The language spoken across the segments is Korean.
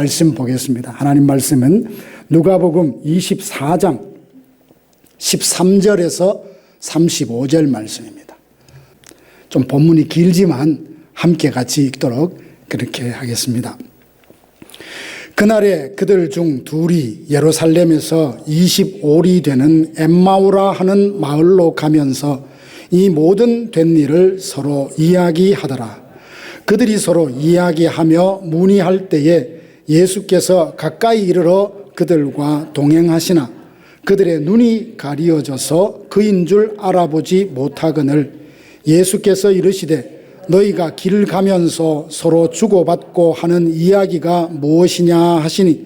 말씀 보겠습니다. 하나님 말씀은 누가복음 24장 13절에서 35절 말씀입니다. 좀 본문이 길지만 함께 같이 읽도록 그렇게 하겠습니다. 그날에 그들 중 둘이 예루살렘에서 25리 되는 엠마오라 하는 마을로 가면서 이 모든 된 일을 서로 이야기하더라. 그들이 서로 이야기하며 문의할 때에 예수께서 가까이 이르러 그들과 동행하시나 그들의 눈이 가리어져서 그인 줄 알아보지 못하거늘 예수께서 이르시되 너희가 길 가면서 서로 주고받고 하는 이야기가 무엇이냐 하시니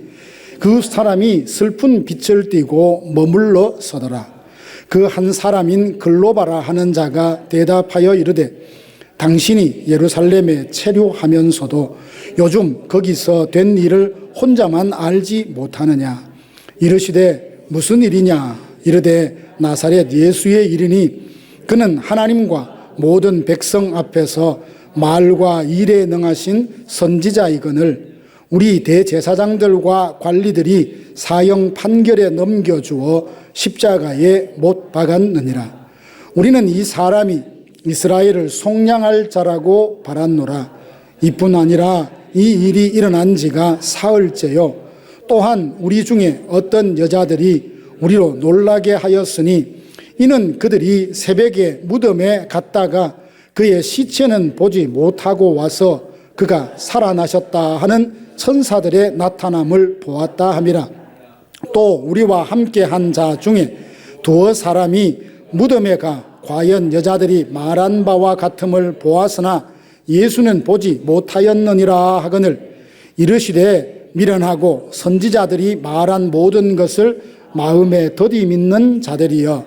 그 사람이 슬픈 빛을 띠고 머물러 서더라. 그 한 사람인 글로바라 하는 자가 대답하여 이르되 당신이 예루살렘에 체류하면서도 요즘 거기서 된 일을 혼자만 알지 못하느냐. 이르시되 무슨 일이냐. 이르되 나사렛 예수의 일이니 그는 하나님과 모든 백성 앞에서 말과 일에 능하신 선지자이거늘 우리 대제사장들과 관리들이 사형 판결에 넘겨주어 십자가에 못 박았느니라. 우리는 이 사람이 이스라엘을 속량할 자라고 바랐노라. 이뿐 아니라 이 일이 일어난 지가 사흘째요. 또한 우리 중에 어떤 여자들이 우리로 놀라게 하였으니 이는 그들이 새벽에 무덤에 갔다가 그의 시체는 보지 못하고 와서 그가 살아나셨다 하는 천사들의 나타남을 보았다 함이라. 또 우리와 함께 한 자 중에 두어 사람이 무덤에 가 과연 여자들이 말한 바와 같음을 보았으나 예수는 보지 못하였느니라 하거늘 이르시되 미련하고 선지자들이 말한 모든 것을 마음에 더디 믿는 자들이여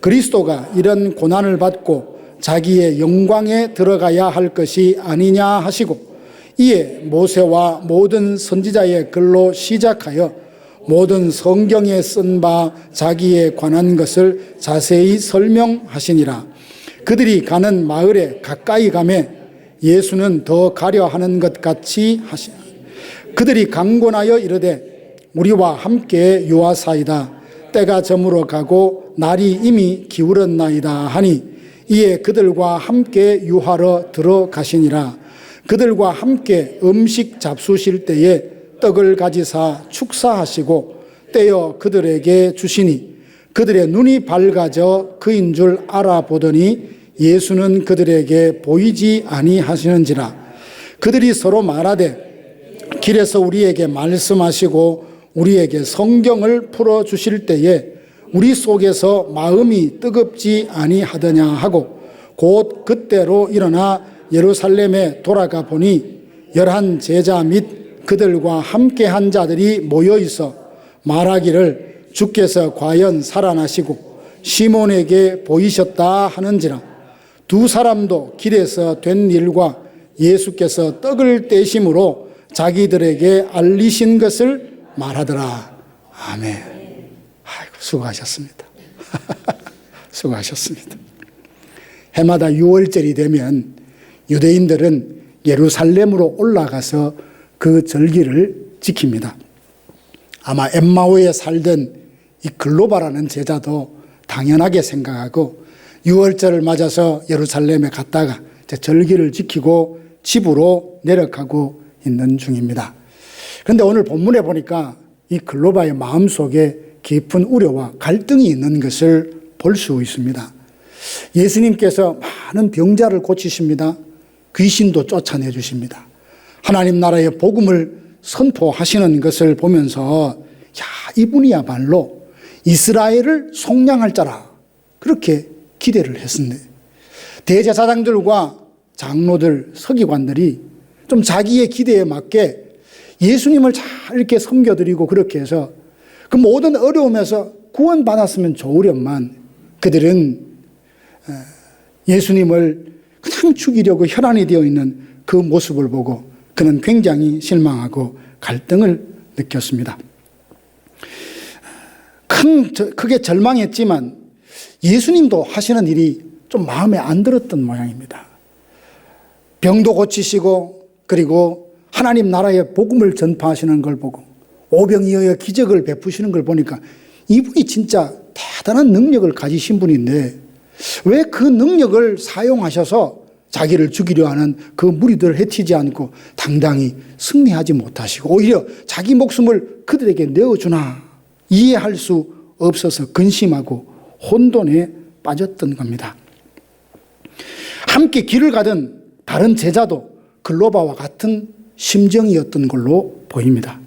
그리스도가 이런 고난을 받고 자기의 영광에 들어가야 할 것이 아니냐 하시고 이에 모세와 모든 선지자의 글로 시작하여 모든 성경에 쓴 바 자기에 관한 것을 자세히 설명하시니라. 그들이 가는 마을에 가까이 가매 예수는 더 가려 하는 것 같이 하시니라. 그들이 강권하여 이르되 우리와 함께 유하사이다. 때가 저물어 가고 날이 이미 기울었나이다 하니 이에 그들과 함께 유하러 들어가시니라. 그들과 함께 음식 잡수실 때에 떡을 가지사 축사하시고 떼어 그들에게 주시니 그들의 눈이 밝아져 그인 줄 알아보더니 예수는 그들에게 보이지 아니하시는지라. 그들이 서로 말하되 길에서 우리에게 말씀하시고 우리에게 성경을 풀어주실 때에 우리 속에서 마음이 뜨겁지 아니하더냐 하고 곧 그때로 일어나 예루살렘에 돌아가 보니 11 제자 및 그들과 함께한 자들이 모여 있어 말하기를 주께서 과연 살아나시고 시몬에게 보이셨다 하는지라. 두 사람도 길에서 된 일과 예수께서 떡을 떼심으로 자기들에게 알리신 것을 말하더라. 아멘. 아이고 수고하셨습니다. 수고하셨습니다. 해마다 6월절이 되면 유대인들은 예루살렘으로 올라가서 그 절기를 지킵니다. 아마 엠마오에 살던 이 글로바라는 제자도 당연하게 생각하고 6월절을 맞아서 예루살렘에 갔다가 절기를 지키고 집으로 내려가고 있는 중입니다. 그런데 오늘 본문에 보니까 이 글로바의 마음속에 깊은 우려와 갈등이 있는 것을 볼 수 있습니다. 예수님께서 많은 병자를 고치십니다. 귀신도 쫓아내 주십니다. 하나님 나라의 복음을 선포하시는 것을 보면서 야, 이분이야말로 이스라엘을 속량할 자라 그렇게 기대를 했습니다. 대제사장들과 장로들, 서기관들이 좀 자기의 기대에 맞게 예수님을 잘 이렇게 섬겨드리고 그렇게 해서 그 모든 어려움에서 구원받았으면 좋으련만 그들은 예수님을 그냥 죽이려고 혈안이 되어 있는 그 모습을 보고 그는 굉장히 실망하고 갈등을 느꼈습니다. 크게 절망했지만 예수님도 하시는 일이 좀 마음에 안 들었던 모양입니다. 병도 고치시고 그리고 하나님 나라의 복음을 전파하시는 걸 보고 오병이어의 기적을 베푸시는 걸 보니까 이분이 진짜 대단한 능력을 가지신 분인데 왜 그 능력을 사용하셔서 자기를 죽이려 하는 그 무리들을 해치지 않고 당당히 승리하지 못하시고 오히려 자기 목숨을 그들에게 내어주나 이해할 수 없어서 근심하고 혼돈에 빠졌던 겁니다. 함께 길을 가던 다른 제자도 글로바와 같은 심정이었던 걸로 보입니다.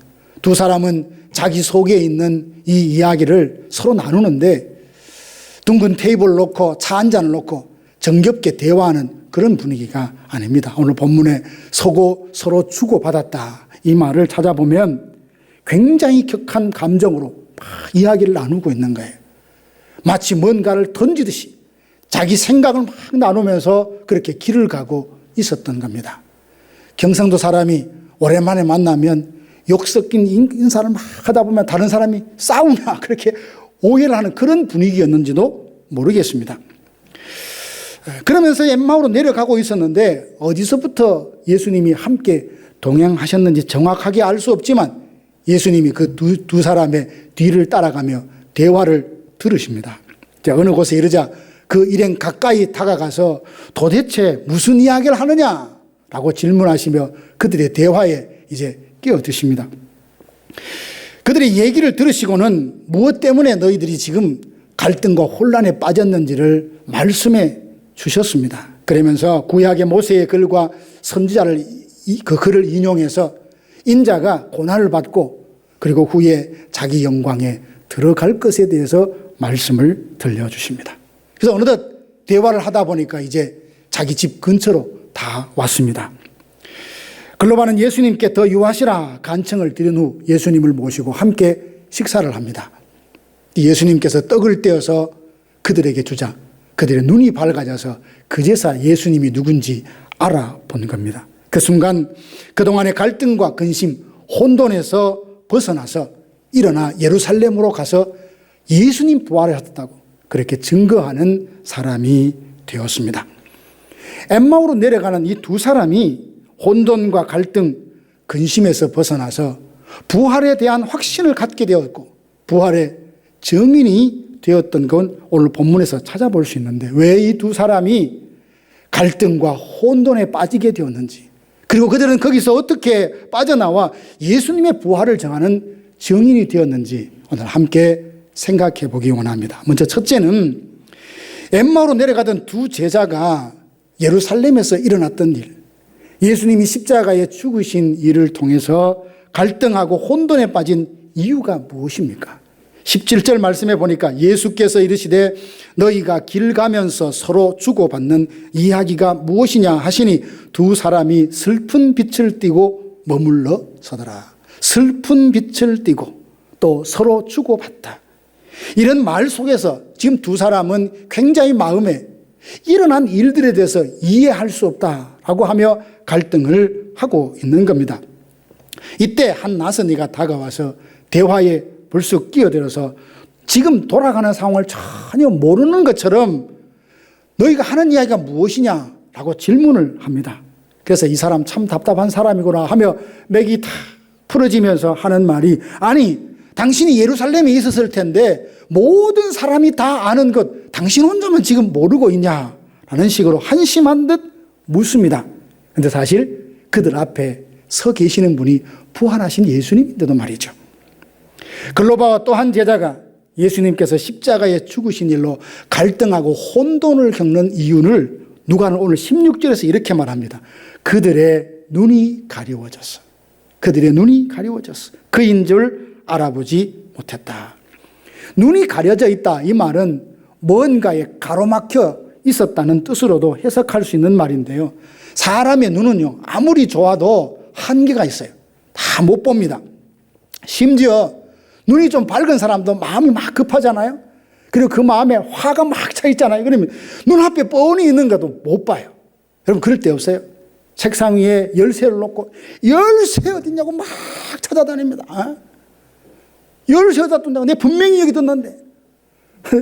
두 사람은 자기 속에 있는 이 이야기를 서로 나누는데 둥근 테이블을 놓고 차 한 잔을 놓고 정겹게 대화하는 그런 분위기가 아닙니다. 오늘 본문에 서고 서로 주고받았다 이 말을 찾아보면 굉장히 격한 감정으로 막 이야기를 나누고 있는 거예요. 마치 뭔가를 던지듯이 자기 생각을 막 나누면서 그렇게 길을 가고 있었던 겁니다. 경상도 사람이 오랜만에 만나면 욕 섞인 인사를 막 하다 보면 다른 사람이 싸우나 그렇게 오해를 하는 그런 분위기였는지도 모르겠습니다. 그러면서 엠마오로 내려가고 있었는데 어디서부터 예수님이 함께 동행하셨는지 정확하게 알 수 없지만 예수님이 그 두 사람의 뒤를 따라가며 대화를 들으십니다. 어느 곳에 이르자 그 일행 가까이 다가가서 도대체 무슨 이야기를 하느냐라고 질문하시며 그들의 대화에 이제 끼어드십니다. 그들의 얘기를 들으시고는 무엇 때문에 너희들이 지금 갈등과 혼란에 빠졌는지를 말씀해 주셨습니다. 그러면서 구약의 모세의 글과 선지자를 그 글을 인용해서 인자가 고난을 받고 그리고 후에 자기 영광에 들어갈 것에 대해서 말씀을 들려주십니다. 그래서 어느덧 대화를 하다 보니까 이제 자기 집 근처로 다 왔습니다. 글로바는 예수님께 더 유하시라 간청을 드린 후 예수님을 모시고 함께 식사를 합니다. 예수님께서 떡을 떼어서 그들에게 주자 그들의 눈이 밝아져서 그제서 예수님이 누군지 알아본 겁니다. 그 순간 그동안의 갈등과 근심, 혼돈에서 벗어나서 일어나 예루살렘으로 가서 예수님 부활을 하셨다고 그렇게 증거하는 사람이 되었습니다. 엠마오로 내려가는 이 두 사람이 혼돈과 갈등, 근심에서 벗어나서 부활에 대한 확신을 갖게 되었고 부활의 증인이 되었던 건 오늘 본문에서 찾아볼 수 있는데 왜 이 두 사람이 갈등과 혼돈에 빠지게 되었는지 그리고 그들은 거기서 어떻게 빠져나와 예수님의 부활을 정하는 증인이 되었는지 오늘 함께 생각해 보기 원합니다. 먼저 첫째는 엠마오로 내려가던 두 제자가 예루살렘에서 일어났던 일, 예수님이 십자가에 죽으신 일을 통해서 갈등하고 혼돈에 빠진 이유가 무엇입니까? 17절 말씀에 보니까 예수께서 이르시되 너희가 길 가면서 서로 주고받는 이야기가 무엇이냐 하시니 두 사람이 슬픈 빛을 띠고 머물러 서더라. 슬픈 빛을 띠고 또 서로 주고받다. 이런 말 속에서 지금 두 사람은 굉장히 마음에 일어난 일들에 대해서 이해할 수 없다라고 하며 갈등을 하고 있는 겁니다. 이때 한 나선이가 다가와서 대화에 불쑥 끼어들어서 지금 돌아가는 상황을 전혀 모르는 것처럼 너희가 하는 이야기가 무엇이냐라고 질문을 합니다. 그래서 이 사람 참 답답한 사람이구나 하며 맥이 다 풀어지면서 하는 말이 아니 당신이 예루살렘에 있었을 텐데 모든 사람이 다 아는 것 당신 혼자만 지금 모르고 있냐라는 식으로 한심한 듯 묻습니다. 그런데 사실 그들 앞에 서 계시는 분이 부활하신 예수님인데도 말이죠. 글로바와 또 한 제자가 예수님께서 십자가에 죽으신 일로 갈등하고 혼돈을 겪는 이유를 누가는 오늘 16절에서 이렇게 말합니다. 그들의 눈이 가려워졌어. 그들의 눈이 가려워졌어. 그인 줄 알아보지 못했다. 눈이 가려져 있다. 이 말은 뭔가에 가로막혀 있었다는 뜻으로도 해석할 수 있는 말인데요. 사람의 눈은요, 아무리 좋아도 한계가 있어요. 다 못 봅니다. 심지어 눈이 좀 밝은 사람도 마음이 막 급하잖아요. 그리고 그 마음에 화가 막 차 있잖아요. 그러면 눈앞에 뻔히 있는 것도 못 봐요. 여러분 그럴 때 없어요? 책상 위에 열쇠를 놓고 열쇠 어딨냐고 막 찾아다닙니다. 열쇠 어디다 둔다고 내가 분명히 여기 뒀는데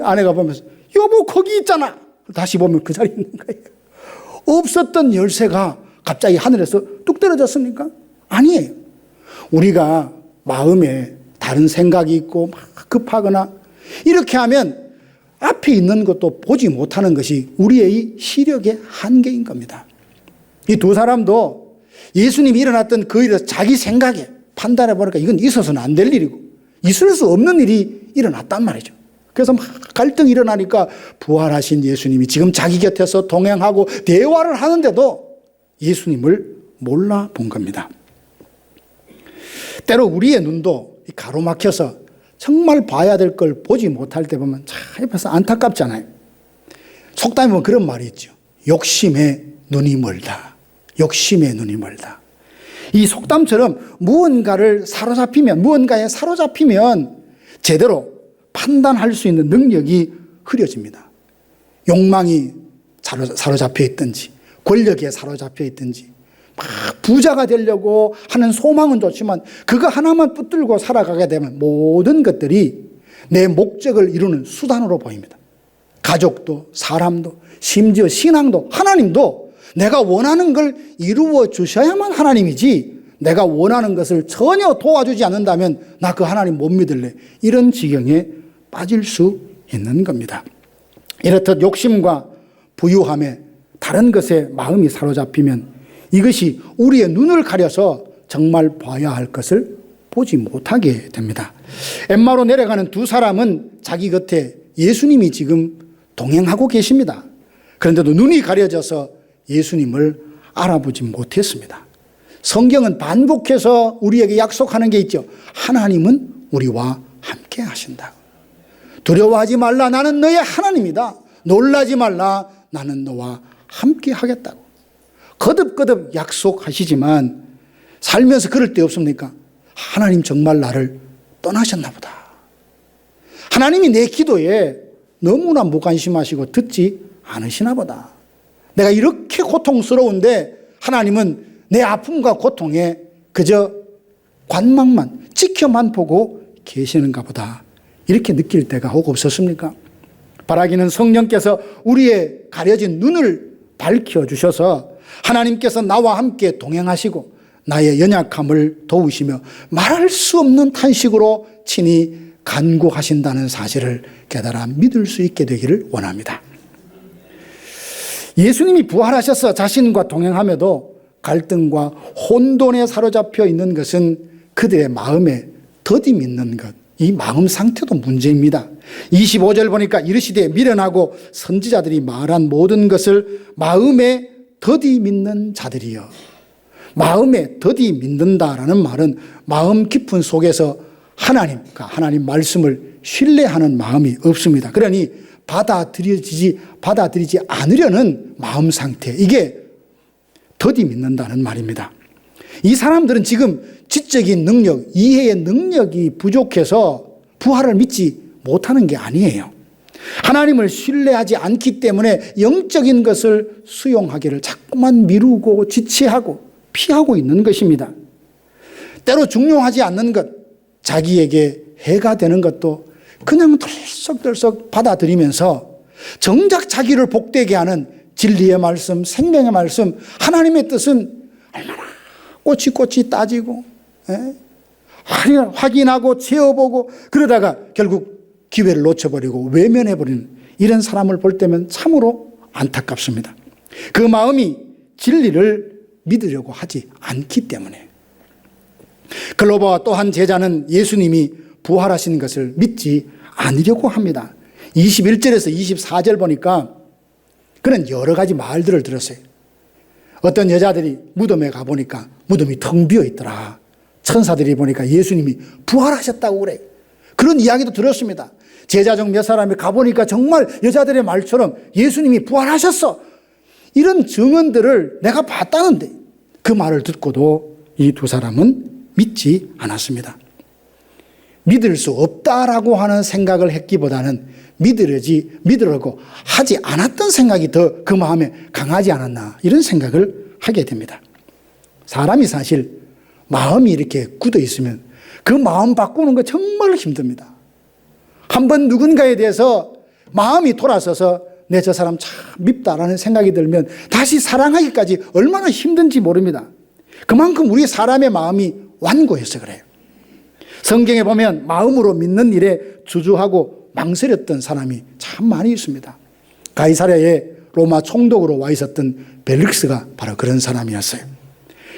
아내가 보면서 여보 거기 있잖아. 다시 보면 그 자리에 있는 거예요. 없었던 열쇠가 갑자기 하늘에서 뚝 떨어졌습니까? 아니에요. 우리가 마음에 다른 생각이 있고 막 급하거나 이렇게 하면 앞에 있는 것도 보지 못하는 것이 우리의 시력의 한계인 겁니다. 이 두 사람도 예수님이 일어났던 그 일을 자기 생각에 판단해 보니까 이건 있어서는 안 될 일이고 있을 수 없는 일이 일어났단 말이죠. 그래서 막 갈등이 일어나니까 부활하신 예수님이 지금 자기 곁에서 동행하고 대화를 하는데도 예수님을 몰라본 겁니다. 때로 우리의 눈도 가로막혀서 정말 봐야 될 걸 보지 못할 때 보면 참 옆에서 안타깝잖아요. 속담에 보면 그런 말이 있죠. 욕심에 눈이 멀다. 욕심에 눈이 멀다. 이 속담처럼 무언가에 사로잡히면 제대로 판단할 수 있는 능력이 흐려집니다. 욕망이 사로잡혀 있든지 권력에 사로잡혀 있든지 막 부자가 되려고 하는 소망은 좋지만 그거 하나만 붙들고 살아가게 되면 모든 것들이 내 목적을 이루는 수단으로 보입니다. 가족도 사람도 심지어 신앙도 하나님도 내가 원하는 걸 이루어 주셔야만 하나님이지 내가 원하는 것을 전혀 도와주지 않는다면 나 그 하나님 못 믿을래. 이런 지경에 빠질 수 있는 겁니다. 이렇듯 욕심과 부유함에 다른 것에 마음이 사로잡히면 이것이 우리의 눈을 가려서 정말 봐야 할 것을 보지 못하게 됩니다. 엠마오로 내려가는 두 사람은 자기 곁에 예수님이 지금 동행하고 계십니다. 그런데도 눈이 가려져서 예수님을 알아보지 못했습니다. 성경은 반복해서 우리에게 약속하는 게 있죠. 하나님은 우리와 함께 하신다. 두려워하지 말라. 나는 너의 하나님이다. 놀라지 말라. 나는 너와 함께 하겠다고. 거듭거듭 약속하시지만 살면서 그럴 때 없습니까? 하나님 정말 나를 떠나셨나 보다. 하나님이 내 기도에 너무나 무관심하시고 듣지 않으시나 보다. 내가 이렇게 고통스러운데 하나님은 내 아픔과 고통에 그저 관망만 지켜만 보고 계시는가 보다. 이렇게 느낄 때가 혹 없었습니까? 바라기는 성령께서 우리의 가려진 눈을 밝혀주셔서 하나님께서 나와 함께 동행하시고 나의 연약함을 도우시며 말할 수 없는 탄식으로 친히 간구하신다는 사실을 깨달아 믿을 수 있게 되기를 원합니다. 예수님이 부활하셔서 자신과 동행함에도 갈등과 혼돈에 사로잡혀 있는 것은 그들의 마음에 더디 있는 것, 이 마음 상태도 문제입니다. 25절 보니까 이르시되 미련하고 선지자들이 말한 모든 것을 마음에 더디 믿는 자들이여. 마음에 더디 믿는다라는 말은 마음 깊은 속에서 하나님 말씀을 신뢰하는 마음이 없습니다. 그러니 받아들이지 않으려는 마음 상태, 이게 더디 믿는다는 말입니다. 이 사람들은 지금 지적인 능력, 이해의 능력이 부족해서 부활을 믿지 못하는 게 아니에요. 하나님을 신뢰하지 않기 때문에 영적인 것을 수용하기를 자꾸만 미루고 지체하고 피하고 있는 것입니다. 때로 중요하지 않는 것, 자기에게 해가 되는 것도 그냥 덜썩덜썩 받아들이면서 정작 자기를 복되게 하는 진리의 말씀, 생명의 말씀, 하나님의 뜻은 얼마나 꼬치꼬치 따지고 확인하고 채워보고 그러다가 결국 기회를 놓쳐버리고 외면해버리는 이런 사람을 볼 때면 참으로 안타깝습니다. 그 마음이 진리를 믿으려고 하지 않기 때문에. 글로바와 또 한 제자는 예수님이 부활하신 것을 믿지 않으려고 합니다. 21절에서 24절 보니까 그는 여러 가지 말들을 들었어요. 어떤 여자들이 무덤에 가보니까 무덤이 텅 비어 있더라. 천사들이 보니까 예수님이 부활하셨다고 그래. 그런 이야기도 들었습니다. 제자 중 몇 사람이 가보니까 정말 여자들의 말처럼 예수님이 부활하셨어. 이런 증언들을 내가 봤다는데 그 말을 듣고도 이 두 사람은 믿지 않았습니다. 믿을 수 없다라고 하는 생각을 했기보다는 믿으려고 하지 않았던 생각이 더 그 마음에 강하지 않았나 이런 생각을 하게 됩니다. 사람이 사실 마음이 이렇게 굳어 있으면 그 마음 바꾸는 거 정말 힘듭니다. 한번 누군가에 대해서 마음이 돌아서서 내 저 사람 참 밉다라는 생각이 들면 다시 사랑하기까지 얼마나 힘든지 모릅니다. 그만큼 우리 사람의 마음이 완고해서 그래요. 성경에 보면 마음으로 믿는 일에 주저하고 망설였던 사람이 참 많이 있습니다. 가이사랴에 로마 총독으로 와 있었던 벨릭스가 바로 그런 사람이었어요.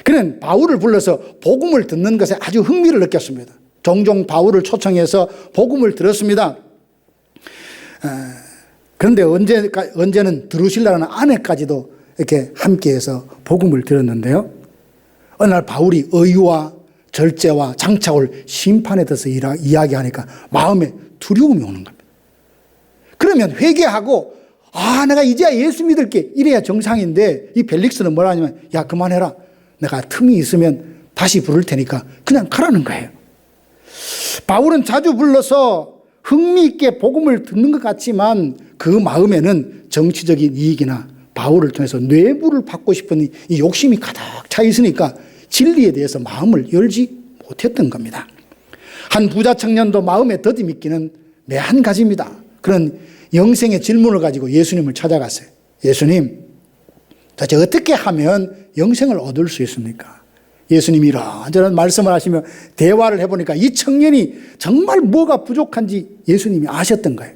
그는 바울을 불러서 복음을 듣는 것에 아주 흥미를 느꼈습니다. 종종 바울을 초청해서 복음을 들었습니다. 그런데 언제는 드루실라라는 아내까지도 이렇게 함께해서 복음을 들었는데요. 어느 날 바울이 의와 절제와 장차올 심판에 대해서 이야기하니까 마음에 두려움이 오는 겁니다. 그러면 회개하고 내가 이제야 예수 믿을게 이래야 정상인데 이 벨릭스는 뭐라 하냐면 야 그만해라. 내가 틈이 있으면 다시 부를 테니까 그냥 가라는 거예요. 바울은 자주 불러서 흥미있게 복음을 듣는 것 같지만 그 마음에는 정치적인 이익이나 바울을 통해서 뇌부를 받고 싶은 이 욕심이 가득 차 있으니까 진리에 대해서 마음을 열지 못했던 겁니다. 한 부자 청년도 마음에 더디 믿기는 매한 가지입니다. 그런 영생의 질문을 가지고 예수님을 찾아갔어요. 예수님, 도대체 어떻게 하면 영생을 얻을 수 있습니까? 예수님이 이런저런 말씀을 하시며 대화를 해보니까 이 청년이 정말 뭐가 부족한지 예수님이 아셨던 거예요.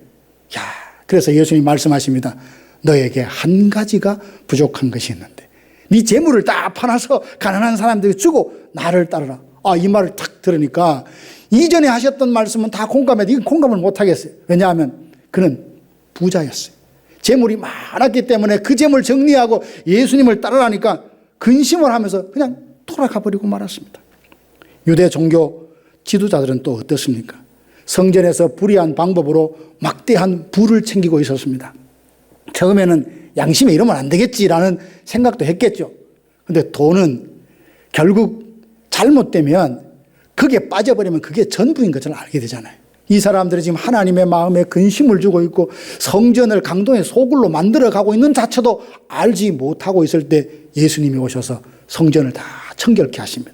그래서 예수님이 말씀하십니다. 너에게 한 가지가 부족한 것이 있는데 네 재물을 다 팔아서 가난한 사람들에게 주고 나를 따르라. 이 말을 딱 들으니까 이전에 하셨던 말씀은 다 공감해도 이건 공감을 못하겠어요. 왜냐하면 그는 부자였어요. 재물이 많았기 때문에 그 재물 정리하고 예수님을 따르라니까 근심을 하면서 그냥 돌아가 버리고 말았습니다. 유대 종교 지도자들은 또 어떻습니까? 성전에서 불의한 방법으로 막대한 부를 챙기고 있었습니다. 처음에는 양심에 이러면 안 되겠지라는 생각도 했겠죠. 그런데 돈은 결국 잘못되면 그게 빠져버리면 그게 전부인 것을 알게 되잖아요. 이 사람들이 지금 하나님의 마음에 근심을 주고 있고 성전을 강도의 소굴로 만들어가고 있는 자체도 알지 못하고 있을 때 예수님이 오셔서 성전을 다 청결케 하십니다.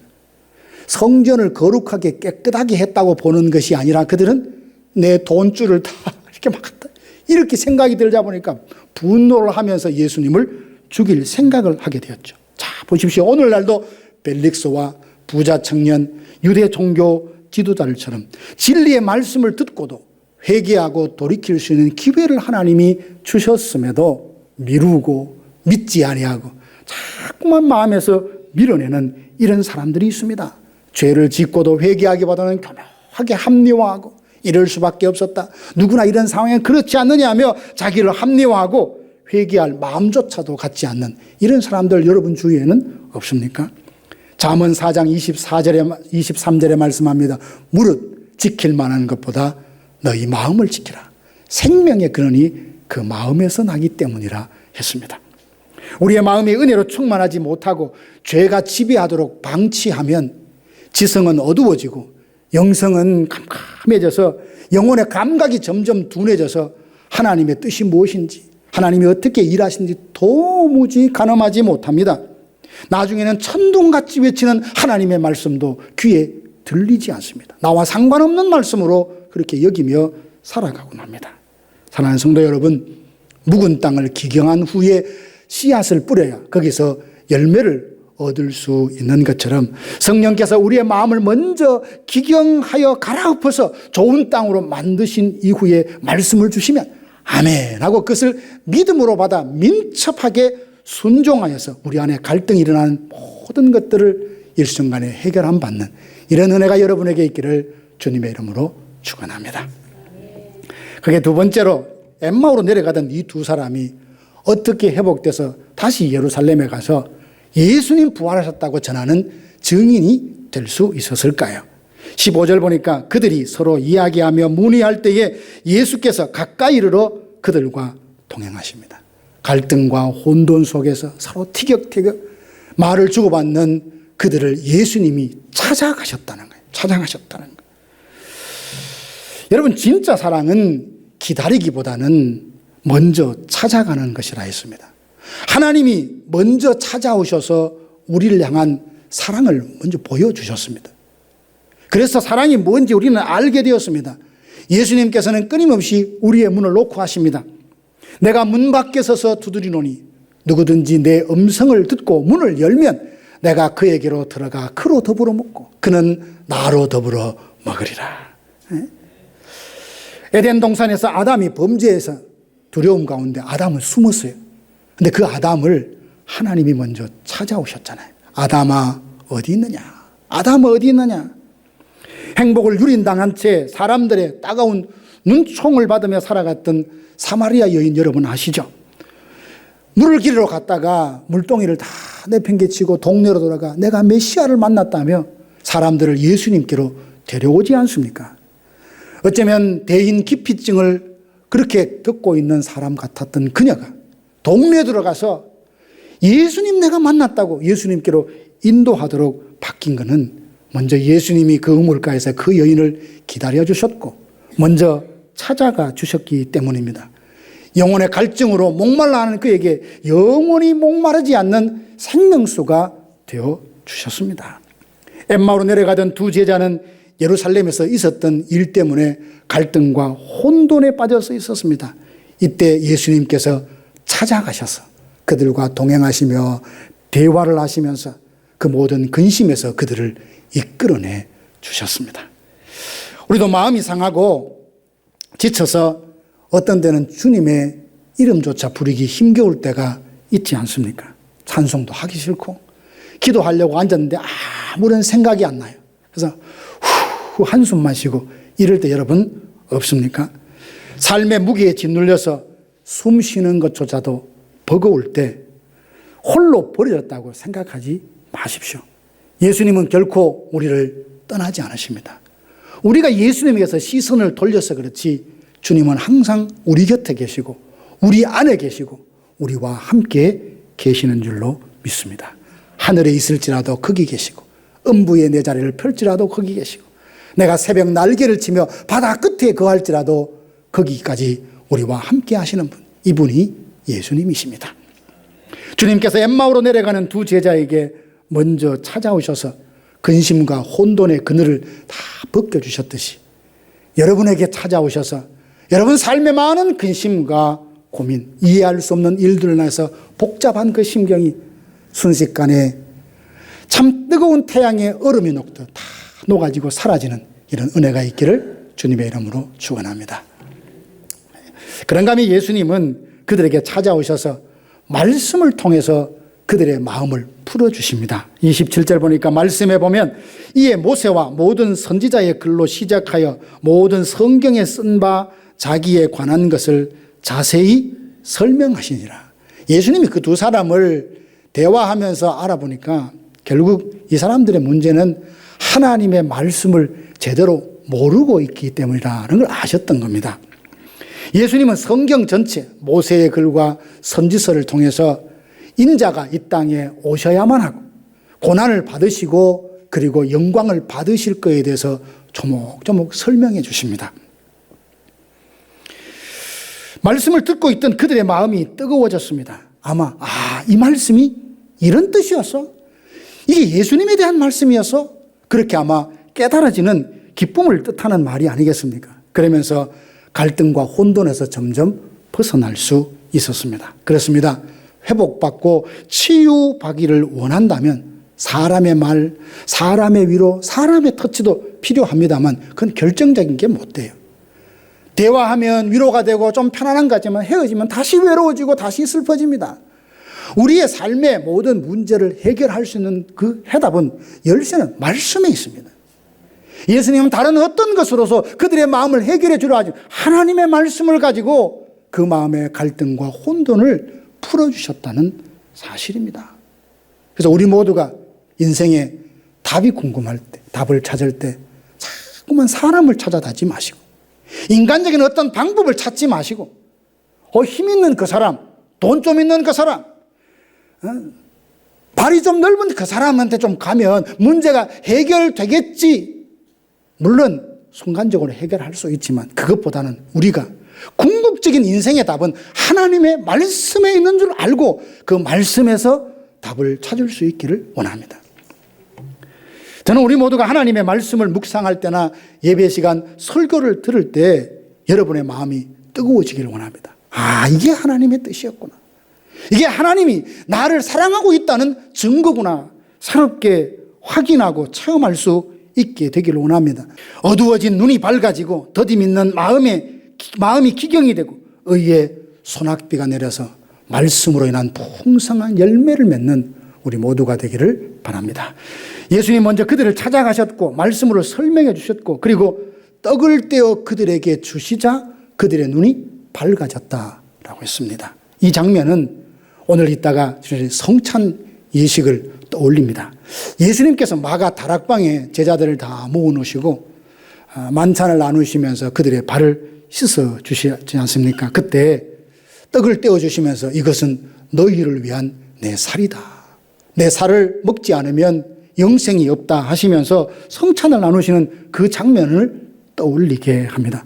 성전을 거룩하게 깨끗하게 했다고 보는 것이 아니라 그들은 내 돈줄을 다 이렇게 막았다. 이렇게 생각이 들자 보니까 분노를 하면서 예수님을 죽일 생각을 하게 되었죠. 자, 보십시오. 오늘날도 벨릭스와 부자 청년, 유대 종교 지도자들처럼 진리의 말씀을 듣고도 회개하고 돌이킬 수 있는 기회를 하나님이 주셨음에도 미루고 믿지 아니하고 자꾸만 마음에서 밀어내는 이런 사람들이 있습니다. 죄를 짓고도 회개하기보다는 교묘하게 합리화하고 이럴 수밖에 없었다. 누구나 이런 상황에 그렇지 않느냐며 자기를 합리화하고 회개할 마음조차도 갖지 않는 이런 사람들 여러분 주위에는 없습니까? 잠언 4장 23절에 말씀합니다. 무릇 지킬 만한 것보다 너희 마음을 지키라. 생명의 근원이 그 마음에서 나기 때문이라 했습니다. 우리의 마음이 은혜로 충만하지 못하고 죄가 지배하도록 방치하면 지성은 어두워지고 영성은 캄캄해져서 영혼의 감각이 점점 둔해져서 하나님의 뜻이 무엇인지 하나님이 어떻게 일하시는지 도무지 가늠하지 못합니다. 나중에는 천둥같이 외치는 하나님의 말씀도 귀에 들리지 않습니다. 나와 상관없는 말씀으로 그렇게 여기며 살아가곤 합니다. 사랑하는 성도 여러분, 묵은 땅을 기경한 후에 씨앗을 뿌려야 거기서 열매를 얻을 수 있는 것처럼 성령께서 우리의 마음을 먼저 기경하여 갈아엎어서 좋은 땅으로 만드신 이후에 말씀을 주시면 아멘 하고 그것을 믿음으로 받아 민첩하게 순종하여서 우리 안에 갈등이 일어나는 모든 것들을 일순간에 해결함 받는 이런 은혜가 여러분에게 있기를 주님의 이름으로 축원합니다. 그게 두 번째로 엠마오로 내려가던 이 두 사람이 어떻게 회복돼서 다시 예루살렘에 가서 예수님 부활하셨다고 전하는 증인이 될 수 있었을까요? 15절 보니까 그들이 서로 이야기하며 문의할 때에 예수께서 가까이 이르러 그들과 동행하십니다. 갈등과 혼돈 속에서 서로 티격태격 말을 주고받는 그들을 예수님이 찾아가셨다는 거예요. 찾아가셨다는 거예요. 여러분, 진짜 사랑은 기다리기보다는 먼저 찾아가는 것이라 했습니다. 하나님이 먼저 찾아오셔서 우리를 향한 사랑을 먼저 보여주셨습니다. 그래서 사랑이 뭔지 우리는 알게 되었습니다. 예수님께서는 끊임없이 우리의 문을 놓고 하십니다. 내가 문 밖에 서서 두드리노니 누구든지 내 음성을 듣고 문을 열면 내가 그에게로 들어가 그로 더불어 먹고 그는 나로 더불어 먹으리라. 에덴 동산에서 아담이 범죄해서 두려움 가운데 아담은 숨었어요. 근데 그 아담을 하나님이 먼저 찾아오셨잖아요. 아담아 어디 있느냐? 아담 어디 있느냐? 행복을 유린당한 채 사람들의 따가운 눈총을 받으며 살아갔던 사마리아 여인 여러분 아시죠? 물을 기르러 갔다가 물동이를 다 내팽개치고 동네로 돌아가 내가 메시아를 만났다며 사람들을 예수님께로 데려오지 않습니까? 어쩌면 대인 기피증을 그렇게 겪고 있는 사람 같았던 그녀가 동네에 들어가서 예수님 내가 만났다고 예수님께로 인도하도록 바뀐 것은 먼저 예수님이 그 우물가에서 그 여인을 기다려 주셨고 먼저 찾아가 주셨기 때문입니다. 영혼의 갈증으로 목말라 하는 그에게 영원히 목마르지 않는 생명수가 되어 주셨습니다. 엠마오로 내려가던 두 제자는 예루살렘에서 있었던 일 때문에 갈등과 혼돈에 빠져서 있었습니다. 이때 예수님께서 찾아가셔서 그들과 동행하시며 대화를 하시면서 그 모든 근심에서 그들을 이끌어내 주셨습니다. 우리도 마음이 상하고 지쳐서 어떤 때는 주님의 이름조차 부르기 힘겨울 때가 있지 않습니까? 찬송도 하기 싫고 기도하려고 앉았는데 아무런 생각이 안 나요. 그래서 후 한숨만 쉬고 이럴 때 여러분 없습니까? 삶의 무게에 짓눌려서 숨 쉬는 것조차도 버거울 때 홀로 버려졌다고 생각하지 마십시오. 예수님은 결코 우리를 떠나지 않으십니다. 우리가 예수님에게서 시선을 돌려서 그렇지 주님은 항상 우리 곁에 계시고 우리 안에 계시고 우리와 함께 계시는 줄로 믿습니다. 하늘에 있을지라도 거기 계시고 음부에 내 자리를 펼지라도 거기 계시고 내가 새벽 날개를 치며 바다 끝에 거할지라도 거기까지 우리와 함께 하시는 분, 이분이 예수님이십니다. 주님께서 엠마오로 내려가는 두 제자에게 먼저 찾아오셔서 근심과 혼돈의 그늘을 다 벗겨주셨듯이 여러분에게 찾아오셔서 여러분 삶에 많은 근심과 고민, 이해할 수 없는 일들을 인해서 복잡한 그 심경이 순식간에 참 뜨거운 태양의 얼음이 녹듯 다 녹아지고 사라지는 이런 은혜가 있기를 주님의 이름으로 축원합니다. 그런가 하면 예수님은 그들에게 찾아오셔서 말씀을 통해서 그들의 마음을 풀어주십니다. 27절 보니까 말씀에 보면 이에 모세와 모든 선지자의 글로 시작하여 모든 성경에 쓴 바 자기에 관한 것을 자세히 설명하시니라. 예수님이 그 두 사람을 대화하면서 알아보니까 결국 이 사람들의 문제는 하나님의 말씀을 제대로 모르고 있기 때문이라는 걸 아셨던 겁니다. 예수님은 성경 전체 모세의 글과 선지서를 통해서 인자가 이 땅에 오셔야만 하고 고난을 받으시고 그리고 영광을 받으실 것에 대해서 조목조목 설명해 주십니다. 말씀을 듣고 있던 그들의 마음이 뜨거워졌습니다. 아마 이 말씀이 이런 뜻이었어? 이게 예수님에 대한 말씀이었어? 그렇게 아마 깨달아지는 기쁨을 뜻하는 말이 아니겠습니까? 그러면서 갈등과 혼돈에서 점점 벗어날 수 있었습니다. 그렇습니다. 회복받고 치유받기를 원한다면 사람의 말, 사람의 위로, 사람의 터치도 필요합니다만 그건 결정적인 게 못 돼요. 대화하면 위로가 되고 좀 편안한 것 같지만 헤어지면 다시 외로워지고 다시 슬퍼집니다. 우리의 삶의 모든 문제를 해결할 수 있는 그 해답은 열쇠는 말씀에 있습니다. 예수님은 다른 어떤 것으로서 그들의 마음을 해결해 주려 하지 하나님의 말씀을 가지고 그 마음의 갈등과 혼돈을 풀어주셨다는 사실입니다. 그래서 우리 모두가 인생에 답이 궁금할 때, 답을 찾을 때 자꾸만 사람을 찾아다지 마시고 인간적인 어떤 방법을 찾지 마시고 힘 있는 그 사람, 돈 좀 있는 그 사람, 발이 좀 넓은 그 사람한테 좀 가면 문제가 해결되겠지. 물론 순간적으로 해결할 수 있지만 그것보다는 우리가 궁극적인 인생의 답은 하나님의 말씀에 있는 줄 알고 그 말씀에서 답을 찾을 수 있기를 원합니다. 저는 우리 모두가 하나님의 말씀을 묵상할 때나 예배 시간 설교를 들을 때 여러분의 마음이 뜨거워지기를 원합니다. 이게 하나님의 뜻이었구나. 이게 하나님이 나를 사랑하고 있다는 증거구나. 새롭게 확인하고 체험할 수 있게 되기를 원합니다. 어두워진 눈이 밝아지고 더디 있는 마음이 기경이 되고 의의 소낙비가 내려서 말씀으로 인한 풍성한 열매를 맺는 우리 모두가 되기를 바랍니다. 예수님 먼저 그들을 찾아가셨고 말씀으로 설명해 주셨고 그리고 떡을 떼어 그들에게 주시자 그들의 눈이 밝아졌다라고 했습니다. 이 장면은 오늘 이따가 성찬 예식을 떠올립니다. 예수님께서 마가 다락방에 제자들을 다 모아놓으시고 만찬을 나누시면서 그들의 발을 씻어 주시지 않습니까? 그때 떡을 떼어주시면서 이것은 너희를 위한 내 살이다. 내 살을 먹지 않으면 영생이 없다 하시면서 성찬을 나누시는 그 장면을 떠올리게 합니다.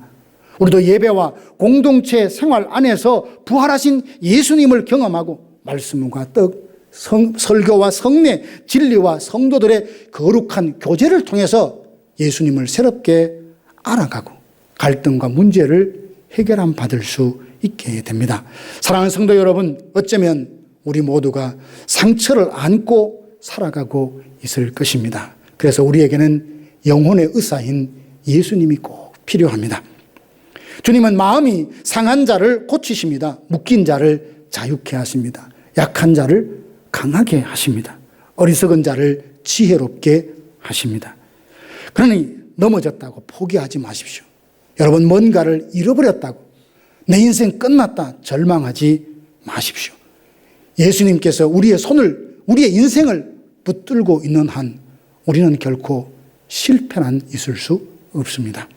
우리도 예배와 공동체 생활 안에서 부활하신 예수님을 경험하고 말씀과 떡, 설교와 성례, 진리와 성도들의 거룩한 교제를 통해서 예수님을 새롭게 알아가고 갈등과 문제를 해결함 받을 수 있게 됩니다. 사랑하는 성도 여러분, 어쩌면 우리 모두가 상처를 안고 살아가고 있을 것입니다. 그래서 우리에게는 영혼의 의사인 예수님이 꼭 필요합니다. 주님은 마음이 상한 자를 고치십니다. 묶인 자를 자유케 하십니다. 약한 자를 강하게 하십니다. 어리석은 자를 지혜롭게 하십니다. 그러니 넘어졌다고 포기하지 마십시오. 여러분 뭔가를 잃어버렸다고 내 인생 끝났다 절망하지 마십시오. 예수님께서 우리의 인생을 붙들고 있는 한 우리는 결코 실패는 있을 수 없습니다.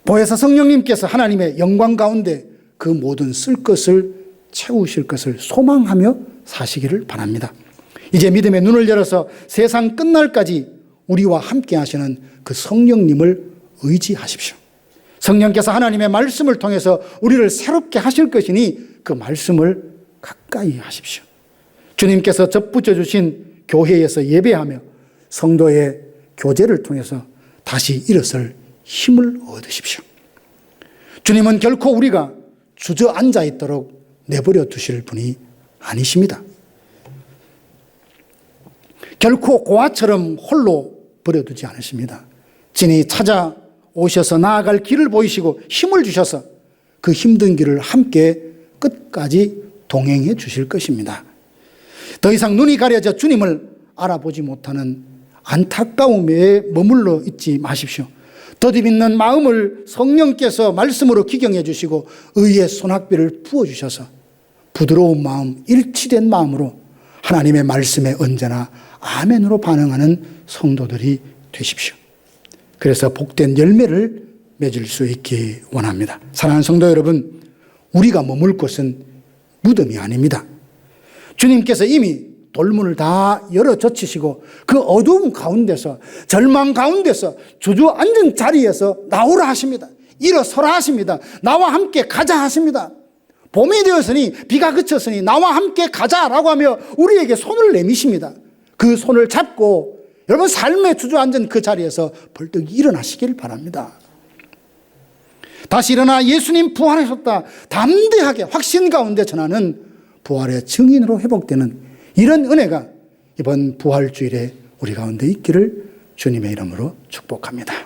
보혜사 성령님께서 하나님의 영광 가운데 그 모든 쓸 것을 채우실 것을 소망하며 사시기를 바랍니다. 이제 믿음의 눈을 열어서 세상 끝날까지 우리와 함께 하시는 그 성령님을 의지하십시오. 성령께서 하나님의 말씀을 통해서 우리를 새롭게 하실 것이니 그 말씀을 가까이 하십시오. 주님께서 접붙여 주신 교회에서 예배하며 성도의 교제를 통해서 다시 일어설 힘을 얻으십시오. 주님은 결코 우리가 주저앉아 있도록 내버려 두실 분이 아니십니다. 결코 고아처럼 홀로 버려두지 않으십니다. 진히 찾아오셔서 나아갈 길을 보이시고 힘을 주셔서 그 힘든 길을 함께 끝까지 동행해 주실 것입니다. 더 이상 눈이 가려져 주님을 알아보지 못하는 안타까움에 머물러 있지 마십시오. 더디있는 마음을 성령께서 말씀으로 기경해 주시고 의의 소낙비를 부어주셔서 부드러운 마음, 일치된 마음으로 하나님의 말씀에 언제나 아멘으로 반응하는 성도들이 되십시오. 그래서 복된 열매를 맺을 수 있기 원합니다. 사랑하는 성도 여러분, 우리가 머물 곳은 무덤이 아닙니다. 주님께서 이미 돌문을 다 열어 젖히시고 그 어두움 가운데서 절망 가운데서 주저앉은 자리에서 나오라 하십니다. 일어서라 하십니다. 나와 함께 가자 하십니다. 봄이 되었으니 비가 그쳤으니 나와 함께 가자라고 하며 우리에게 손을 내미십니다. 그 손을 잡고 여러분 삶에 주저앉은 그 자리에서 벌떡 일어나시길 바랍니다. 다시 일어나 예수님 부활하셨다 담대하게 확신 가운데 전하는 부활의 증인으로 회복되는 이런 은혜가 이번 부활주일에 우리 가운데 있기를 주님의 이름으로 축복합니다.